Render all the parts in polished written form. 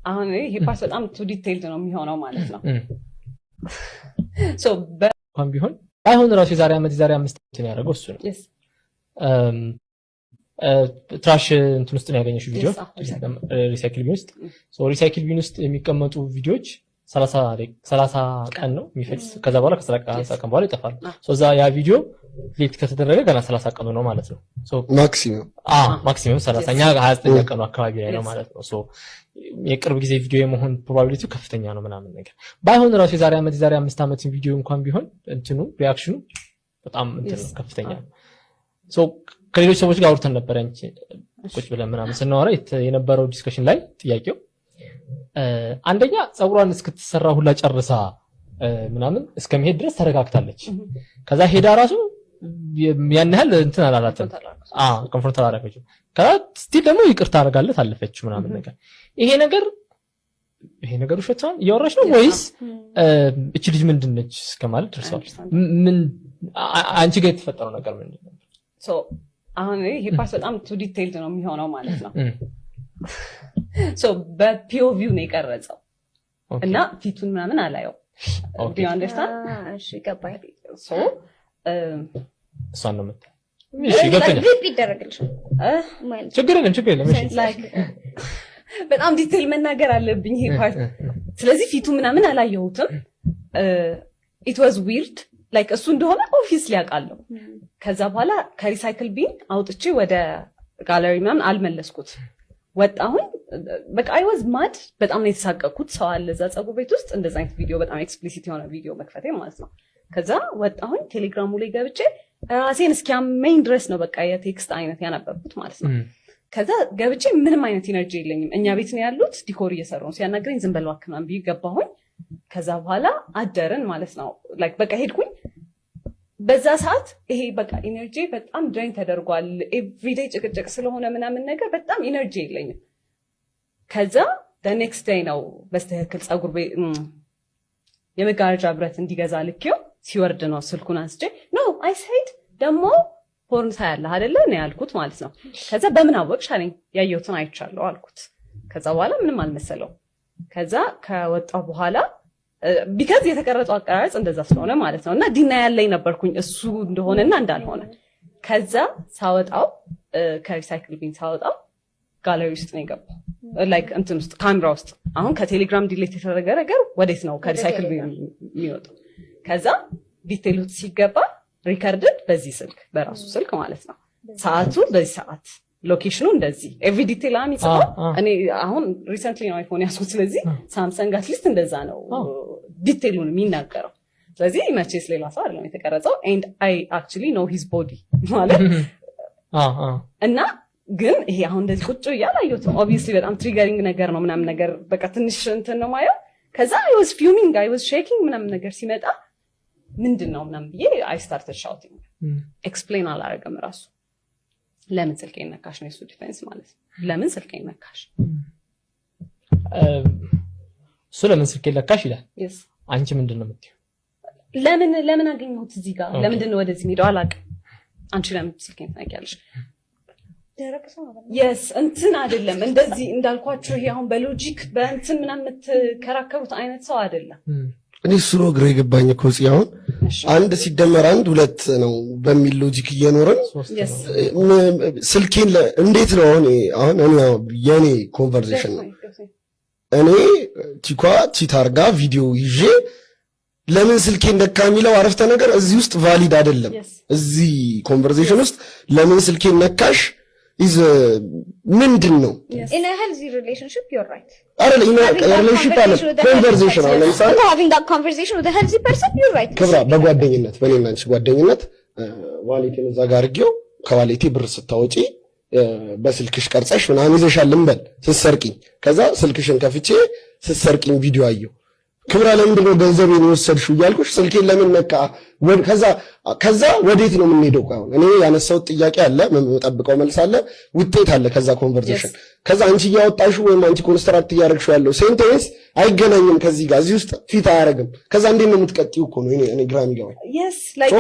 አሁን ይሄ ፓርት በጣም ቱ ዲቴይልድ ነው የሚሆነው ማለት ነው። እንኳን ቢሆን አይሆን ራሱ የዛሬ ዓመት የዛሬ 5 ዓመት ነው ያደረገው እሱ ነው። ትራሽ እንትን ውስጥ ነው ያገኘሽው ቪዲዮ ሪሳይክል ቢን ውስጥ ሪሳይክል ቢን ውስጥ የሚቀመጡ ቪዲዮዎች 30 ቀን ነው የሚፈጅ። ከዛ በኋላ ከ30 ቀን በኋላ ይጠፋል። እዛ ያ ቪዲዮ ዲሊት ከተደረገ ገና 30 ቀን ነው ማለት ነው። ማክሲመም 30ኛ 29ኛ ቀኑ አካባቢ ላይ ነው ማለት ነው። የቅርብ ጊዜ ቪዲዮ የመሆን ፕሮባቢሊቲው ከፍተኛ ነው ምናምን ነገር። ባይሆን ራሱ የዛሬ ዓመት የዛሬ 5 ዓመት ቪዲዮ እንኳን ቢሆን እንትኑ ሪአክሽኑ በጣም እንትን ከፍተኛ ነው። ከሌሎች ሰዎች ጋር አውርተን ነበር አንቺ ቁጭ ብለን ምናምን ስናወራ የነበረው ዲስከሽን ላይ ጥያቄው አንደኛ ፀጉሯን እስክትሰራ ሁላ ጨርሳ ምናምን እስከመሄድ ድረስ ተረጋግታለች። ከዛ ሄዳ ራሱ ያን ያህል እንትን አላላተም ኮንፍሮንት አላደረገችም። ከዛ ስቲል ደግሞ ይቅርታ አደረጋለት አለፈች ምናምን ነገር። ይሄ ነገር ውሸቷን እያወራች ነው ወይስ እቺ ልጅ ምንድነች እስከማለት ድረሷል? ምን አንቺ ጋር የተፈጠረው ነገር ምንድነው? አሁን ይሄ ፓርት በጣም ቱ ዲቴይልድ ነው የሚሆነው ማለት ነው። በፒኦቪው ነው የቀረጸው እና ፊቱን ምናምን አላየው። do you understand? እሺ ገባኝ። እሷን ነው የምታይ። እሺ ገብቶኛል። ቪፒ ይደረግልሽ ችግር የለም። እሺ በጣም ዲቴይል መናገር አለብኝ ይሄ ፓርት። ስለዚህ ፊቱ ምናምን አላየሁትም። it was weird like እሱ እንደሆነ ኦብቪየስሊ አውቃለሁ። ከዛ በኋላ ከሪሳይክል ቢን አውጥቼ ወደ ጋለሪ ምናምን አልመለስኩት። ወጣሁኝ በቃ I was mad። በጣም ነው የተሳቀቅኩት። ሰው አለ እዛ ፀጉር ቤት ውስጥ እንደዛ አይነት ቪዲዮ በጣም ኤክስፕሊሲት የሆነ ቪዲዮ መክፈቴ ማለት ነው። ከዛ ወጣሁኝ ቴሌግራሙ ላይ ገብቼ ራሴን እስኪያመኝ ድረስ ነው በቃ የቴክስት አይነት ያነበብኩት ማለት ነው። ከዛ ገብቼ ምንም አይነት ኢነርጂ የለኝም። እኛ ቤት ነው ያሉት ዲኮር እየሰሩ ነው። ሲያናግረኝ ዝም በል እባክህ ምናምን ብዬ ገባሁኝ። ከዛ በኋላ አደርን ማለት ነው። ላይክ በቃ ሄድኩኝ። በዛ ሰዓት ይሄ በቃ ኢነርጂ በጣም ድሬን ተደርጓል። ኤቭሪዴይ ጭቅጭቅ ስለሆነ ምናምን ነገር በጣም ኢነርጂ የለኝም። ከዛ ኔክስት ዴይ ነው በስተክል ፀጉር ቤት የመጋረጃ ብረት እንዲገዛ ልኬው ሲወርድ ነው ስልኩን አንስቼ ኖ አይ ሴድ ደግሞ ፖርን ታያለህ አይደለ ነው ያልኩት ማለት ነው። ከዛ በምን አወቅሽ አለኝ። ያየሁትን አይቻለሁ አልኩት። ከዛ በኋላ ምንም አልመሰለው። ከዛ ከወጣሁ በኋላ ቢካዝ የተቀረጸው አቀራረጽ እንደዛ ስለሆነ ማለት ነው እና ዲና ያለኝ ነበርኩኝ እሱ እንደሆነና እንዳልሆነ። ከዛ ሳወጣው ከሪሳይክል ቢን ሳወጣው ጋለሪ ውስጥ ነው የገባው። ላይክ እንትን ውስጥ ካሜራ ውስጥ። አሁን ከቴሌግራም ዲሌት የተደረገ ነገር ወዴት ነው ከሪሳይክል ቢን የሚወጣው? ከዛ ዲቴይል ውስጥ ሲገባ ሪከርድድ በዚህ ስልክ በራሱ ስልክ ማለት ነው። ሰዓቱ በዚህ ሰዓት፣ ሎኬሽኑ እንደዚህ ኤቭሪ ዲቴይል አሚጽፈው። እኔ አሁን ሪሰንትሊ ነው አይፎን ያስኩት። ስለዚህ ሳምሰንግ አትሊስት እንደዛ ነው ዲቴይሉን የሚናገረው። ስለዚህ መቼስ ሌላ ሰው አይደለም የተቀረጸው and I actually know his body ማለት እና ግን ይሄ አሁን እንደዚህ ቁጭ እያላየሁት ነው። ኦብቪየስሊ በጣም ትሪገሪንግ ነገር ነው ምናምን ነገር በቃ ትንሽ እንትን ነው ማየው። ከዛ I was fuming, I was shaking ምናምን ነገር ሲመጣ ምንድነው ምናምን ብዬ I started shouting። ኤክስፕሌን አላረገም ራሱ። ለምን ስልኬን ነካሽ ነው የሱ ዲፌንስ ማለት ነው። ለምን ስልኬን ነካሽ? እሱ ለምን ስልኬን ነካሽ ይላል። yes አንቺ ምንድነው የምትይው? ለምን አገኘሁት እዚህ ጋር? ለምንድነው ወደዚህ ሄደው አላውቅም። አንቺ ለምን ስልኬን ትነኪያለሽ? yes እንትን አይደለም እንደዚህ እንዳልኳችሁ ይሄ አሁን በሎጂክ በእንትን ምናምን የምትከራከሩት አይነት ሰው አይደለም። እኔ እሱ ነው ግራ የገባኝ እኮ አሁን አንድ ሲደመር አንድ ሁለት ነው በሚል ሎጂክ እየኖረን ስልኬን እንዴት ነው አሁን እኔ የኔ ኮንቨርሴሽን ነው እኔ ቲኳ ቲታርጋ ቪዲዮ ይዤ ለምን ስልኬን ነካ የሚለው አረፍተ ነገር እዚህ ውስጥ ቫሊድ አይደለም። እዚህ ኮንቨርሴሽን ውስጥ ለምን ስልኬን ነካሽ is ምንድን ነው? in a healthy relationship you're right አይደል? in a relationship አለ conversation አለ ለምሳሌ having that conversation with a healthy person you're right ክብራ በጓደኝነት በእኔና አንቺ ጓደኝነት ዋሌቴን እዛ ጋር አድርጌው ከዋሌቴ ብር ስታወጪ በስልክሽ ቀርጸሽ ምናምን ይዘሻል እንበል ስትሰርቂኝ። ከዛ ስልክሽን ከፍቼ ስትሰርቂኝ ቪዲዮ አየሁ። ክብራ ለምንድን ነው ገንዘቤን የወሰድሽው እያልኩሽ ስልኬን ለምን ነካ? ከዛ ወዴት ነው የምንሄደው? አሁን እኔ ያነሳሁት ጥያቄ አለ፣ የምጠብቀው መልስ አለ፣ ውጤት አለ ከዛ ኮንቨርሴሽን። ከዛ አንቺ እያወጣሽው ወይም አንቺ ኮንስትራክት እያደረግሽው ያለው ሴንቴንስ አይገናኝም ከዚህ ጋር፣ እዚህ ውስጥ ፊት አያደርግም። ከዛ እንዴት ነው የምትቀጥይው እኮ ነው እኔ ግራ የሚገባኝ። yes like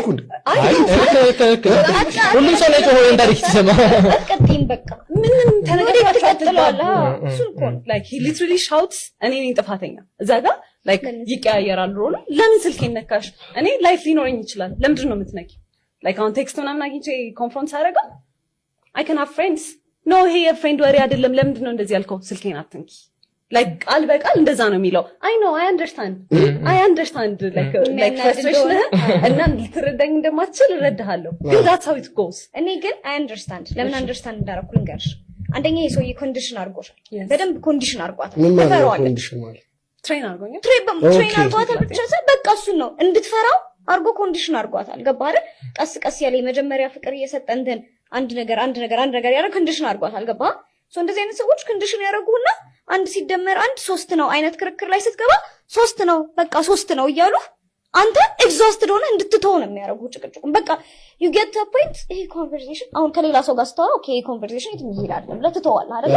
ሁሉም ሰው ላይ ሆነ እንዳልክ ተሰማ አትቀጥይም በቃ ምን ተነጋግራችሁ አትባሉ እሱ እኮ ነው like he literally shouts እኔ ነኝ ጥፋተኛ እዛ ጋር like ይቀያየራሉ ሮል ለምን ስልኬን ነካሽ እኔ ላይፍ ሊኖረኝ ይችላል ለምንድን ነው የምትነኪ like አሁን ቴክስት ምናምን አግኝቼ ኮንፍሮንት አደረገው I can have friends no ይሄ የፍሬንድ ወሬ አይደለም ለምንድን ነው እንደዚህ ያልከው ስልኬን አትንኪ like ቃል በቃል እንደዛ ነው የሚለው I know I understand like frustration እና ልትረዳኝ እንደማትችል እረዳሃለሁ ግን that's how it goes እኔ ግን I understand ለምን understand እንዳደረኩ ልንገርሽ አንደኛ የሰውዬ ኮንዲሽን አድርጎሻል በደንብ ኮንዲሽን አድርጓታል ምን ማለት ነው ኮንዲሽን ማለት ትሬን አድርጎኛል ትሬን አድርጓታል ብቻ ሳይሆን በቃ እሱን ነው እንድትፈራው አድርጎ ኮንዲሽን አድርጓታል ገባ አይደል ቀስ ቀስ ያለ የመጀመሪያ ፍቅር እየሰጠ እንትን አንድ ነገር ያለ ኮንዲሽን አድርጓታል ገባ ሶ እንደዚህ አይነት ሰዎች ኮንዲሽን ያደርጉና አንድ ሲደመር አንድ 3 ነው አይነት ክርክር ላይ ስትገባ 3 ነው በቃ 3 ነው እያሉ አንተ ኤግዞስትድ ሆነ እንድትተው ነው የሚያደርጉ ጭቅጭቁን በቃ you get to a point ይሄ ኮንቨርሴሽን አሁን ከሌላ ሰው ጋር ስታወራ ኦኬ ኮንቨርሴሽን የትም ይሄዳል ለትተዋል አይደል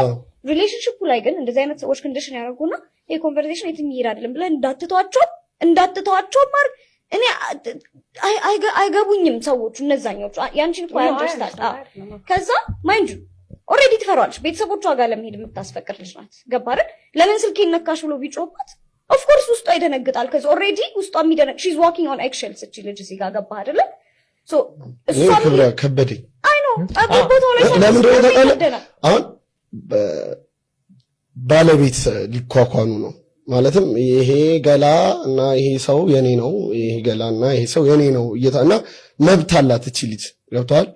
ሪሌሽንሺፑ ላይ ግን እንደዚህ አይነት ሰዎች ኮንዲሽን ያደርጉና ይሄ ኮንቨርሴሽን የትም ይሄዳል ብለህ እንዳትተዋቸው ማር እኔ አይገቡኝም ሰዎቹ እነዛኞቹ ያንቺን እኮ አንደርስታንድ ከዛ ማይንድ ኦሬዲ ትፈራዋለሽ ቤተሰቦቿ ጋር ለመሄድ የምታስፈቅድ ልጅ ናት ገባ አይደል ለምን ስልኬን ነካሽ ብሎ ቢጮባት ኦፍ ኮርስ ውስጧ ይደነግጣል ከዛ ኦሬዲ ውስጧ የሚደነግ she's walking on eggshells እቺ ልጅ እዚህ ጋር ገባ አይደል ሶ እሷ ከበደኝ አይ ኖ አባባው ላይ ለምን እንደሆነ አሁን ባለቤት ሊኳኳኑ ነው ማለትም ይሄ ገላ እና ይሄ ሰው የኔ ነው ይሄ ገላና ይሄ ሰው የኔ ነው እየታና መብት አላት እቺ ልጅ ገብቷል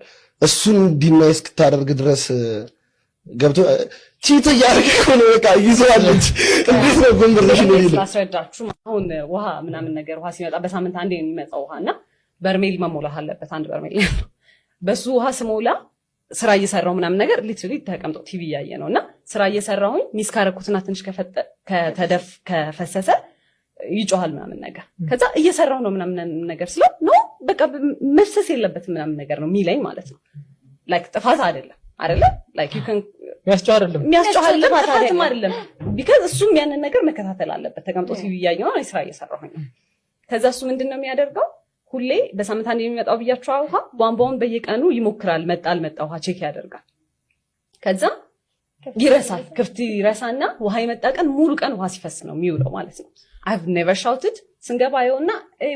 እሱን ዲናይስ ክታደርግ ድረስ ገብቶ ቺት ያርገው ነው በቃ ይዘዋለች እንዴት ነው ኮንቨርሴሽን ይል አስረዳችሁ አሁን ውሃ ምናምን ነገር ውሃ ሲመጣ በሳምንት አንዴ የሚመጣው ውሃና በርሜል መሞላት አለበት አንድ በርሜል በሱ ውሃ ስሞላ ስራ እየሰራው ምናምን ነገር ሊትራሊ ተቀምጦ ቲቪ ያየ ነውና ስራ እየሰራሁኝ ሚስካረኩትና ትንሽ ከፈሰሰ ይጮሃል ምናምን ነገር ከዛ እየሰራው ነው ምናምን ነገር ስለ ነው በቃ መፍሰስ የለበትም ምናምን ነገር ነው ሚለኝ ማለት ነው ላይክ ጥፋት አይደለም ላይክ you can የሚያስጨው አይደለም ጥፋትም አይደለም because እሱም ያንን ነገር መከታተል አለበት ተቀምጦ ቲቪ ያየው ነው ስራ እየሰራሁኝ ከዛ እሱ ምንድነው የሚያደርገው ሁሌ በሳምንት አንዴ የሚመጣው ብያቸው ውሃ ቧንቧውን በየቀኑ ይሞክራል መጣ ውሃ ቼክ ያደርጋል ከዛ ይረሳል ክፍት ይረሳና ውሃ ይመጣ ቀን ሙሉ ቀን ውሃ ሲፈስ ነው የሚውለው ማለት ነው I've never shouted ስንገባየውና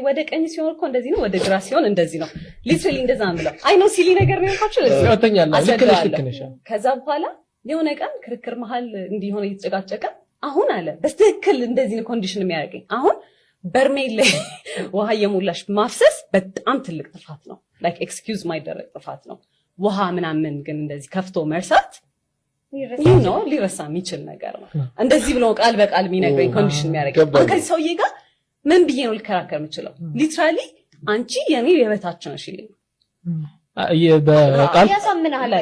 ወደ ቀኝ ሲሆን እኮ እንደዚህ ነው ወደ ግራ ሲሆን እንደዚህ ነው ሊትራሊ እንደዛ ነው አይ ኖ ሲሊ ነገር ነው ያልኳችሁ ልክ ነሽ ከዛ በኋላ የሆነ ቀን ክርክር መሃል እንዲሆነ እየተጨቃጨቀ አሁን አለ በትክክል እንደዚህ ነው ኮንዲሽን የሚያደርገኝ አሁን በርሜል ላይ ውሃ የሞላሽ ማፍሰስ በጣም ትልቅ ጥፋት ነው ላይክ ኤክስኪውዝ ማይደረግ ጥፋት ነው ውሃ ምናምን ግን እንደዚህ ከፍቶ መርሳት ነው ሊረሳ የሚችል ነገር ነው እንደዚህ ብሎ ቃል በቃል የሚነግረኝ ኮንዲሽን የሚያደርገኝ ከዚህ ሰውዬ ጋር ምን ብዬ ነው ልከራከር የምችለው ሊትራሊ አንቺ የኔ የበታች ነሽ ይልኝ በቃል ያሳምናል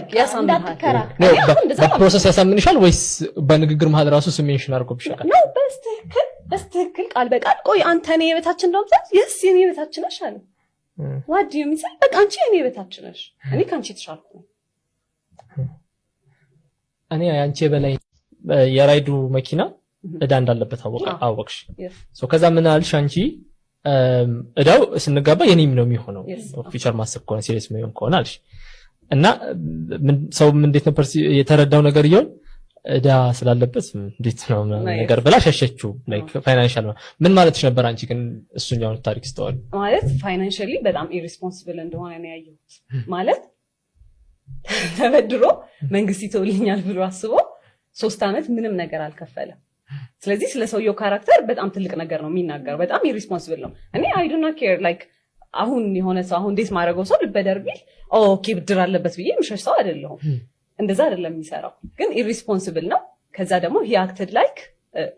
በፕሮሰስ ያሳምንሻል ወይስ በንግግር መሃል ራሱ ስሜንሽን አድርጎብሻል ነው በስትክክል ቃል በቃል ቆይ አንተ እኔ የበታች እንደውም yes የኔ የበታች ነሽ አለ what do you mean በቃ አንቺ የኔ የበታች ነሽ እኔ ካንቺ ተሻልኩ እኔ አንቺ በላይ የራይዱ መኪና እዳ እንዳለበት አወቅሽ ሶ ከዛ ምን አልሽ አንቺ እዳው ስንጋባ የኔም ነው የሚሆነው ፊቸር ማሰብ ከሆነ ሲሪየስ ነው ከሆነ አልሽ እና ሰው እንዴት ነበር የተረዳው ነገር ይሁን እዳ ስላለበት እንዴት ነው ነገር ብላ ሸሸችው ላይክ ፋይናንሻል ምን ማለትሽ ነበር አንቺ ግን እሱኛው ታሪክ ስተዋል ማለት ፋይናንሻሊ በጣም ኢሬስፖንሲብል እንደሆነ ነው ያየሁት ማለት ተበድሮ መንግስት ይተውልኛል ብሎ አስቦ 3 አመት ምንም ነገር አልከፈለም ስለዚህ ስለ ሰውየው ካራክተር በጣም ትልቅ ነገር ነው የሚናገረው በጣም ኢሬስፖንሲብል ነው እኔ I do not care like አሁን የሆነ ሰው አሁን ዴት ማድረገው ሰው ልበደር ቢል ኦኬ ብድር አለበት ብዬ ምሽሽ ሰው አይደለሁም እንደዛ አይደለም የሚሰራው ግን ኢሬስፖንሲብል ነው ከዛ ደግሞ he acted like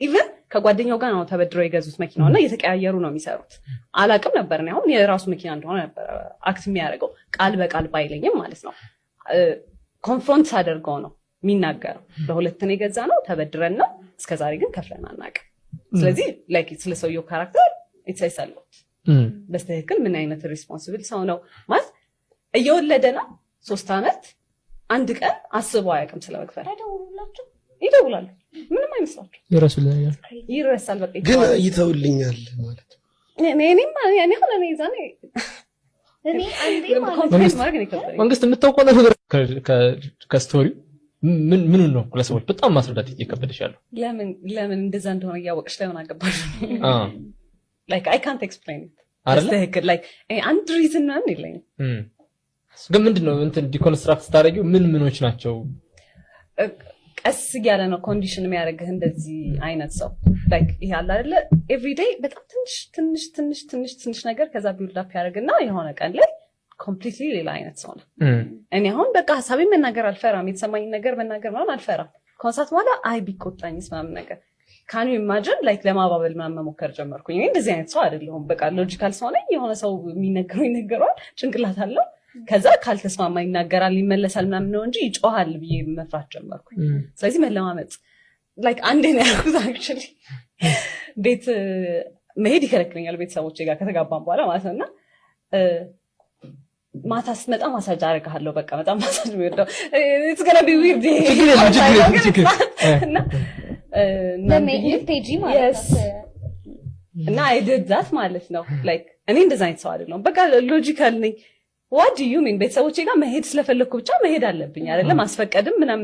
even ከጓደኛው ጋር ነው ተበድረው የገዙት መኪናውና እየተቀያየሩ ነው የሚሰሩት አላቅም ነበር ነው አሁን የራሱ መኪና እንደሆነ ነበር አክት የሚያደርገው ቃል በቃል ባይለኝም ማለት ነው ኮንፍሮንት አድርገው ነው የሚናገረው በሁለት ነው የገዛ ነው ተበድረን ነው እስከዛሬ ግን ከፍለን አናውቅም ስለዚህ ላይክ ስለ ሰውየው ካራክተር ይተሳሰሉት በስተክል ምን አይነት ሪስፖንሲብል ሰው ነው ማለት እየወለደ ነው 3 አመት አንድ ቀን አስበው አያውቅም ስለመክፈል ይደውላሉ ምንም አይመስላችሁ ይረሳል በቃ ግን ይተውልኛል ማለት እኔ ሆነ ነው ይዛኔ መንግስት የምታውቀው ነገር ከስቶሪው ምኑን ነው ለሰዎች በጣም ማስረዳት እየከበደሽ ያለው? ለምን እንደዛ እንደሆነ እያወቅሽ ለምን አገባሽ? like I can't explain it አይደለ? like አንድ ሪዝን ምናምን የለኝም። ግን ምንድነው እንትን ዲኮንስትራክት ስታደርጊው ምን ናቸው? ቀስ እያለ ነው ኮንዲሽን የሚያደርግህ እንደዚህ አይነት ሰው like ይሄ አለ አይደለ? ኤቭሪዴይ በጣም ትንሽ ነገር ከዛ ቢልድ አፕ ያደርግና የሆነ ቀን ላይ ኮምፕሊትሊ ሌላ አይነት ሰው ነው። እኔ አሁን በቃ ሀሳቤን መናገር አልፈራም፣ የተሰማኝ ነገር መናገር ምናምን አልፈራም። ኮንሰርት በኋላ ቢቆጣኝስ ምናምን ነገር ካን ዩ ኢማጂን ላይክ ለማባበል ምናምን መሞከር ጀመርኩኝ። እኔ እንደዚህ አይነት ሰው አይደለሁም። በቃ ሎጂካል ሰው ነኝ። የሆነ ሰው የሚነገረው ይነገረዋል፣ ጭንቅላት አለው። ከዛ ካልተስማማ ይናገራል፣ ይመለሳል ምናምን ነው እንጂ ይጮሃል ብዬ መፍራት ጀመርኩኝ። ስለዚህ መለማመጥ ላይክ አንዴ ነው ያልኩት። አክቹዋሊ ቤት መሄድ ይከለክለኛል ቤተሰቦቼ ጋር ከተጋባን በኋላ ማለት ነውና ማታ ስትመጣ ማሳጅ አደርግሃለሁ። በቃ በጣም ማሳጅ የሚወደው it's gonna be weird እና I did that ማለት ነው። like እኔ እንደዛ አይነት ሰው አይደለሁም። በቃ ሎጂካል ነኝ። what do you mean? ቤተሰቦቼ ጋር መሄድ ስለፈለኩ ብቻ መሄድ አለብኝ አይደለም? ማስፈቀድም ምናምን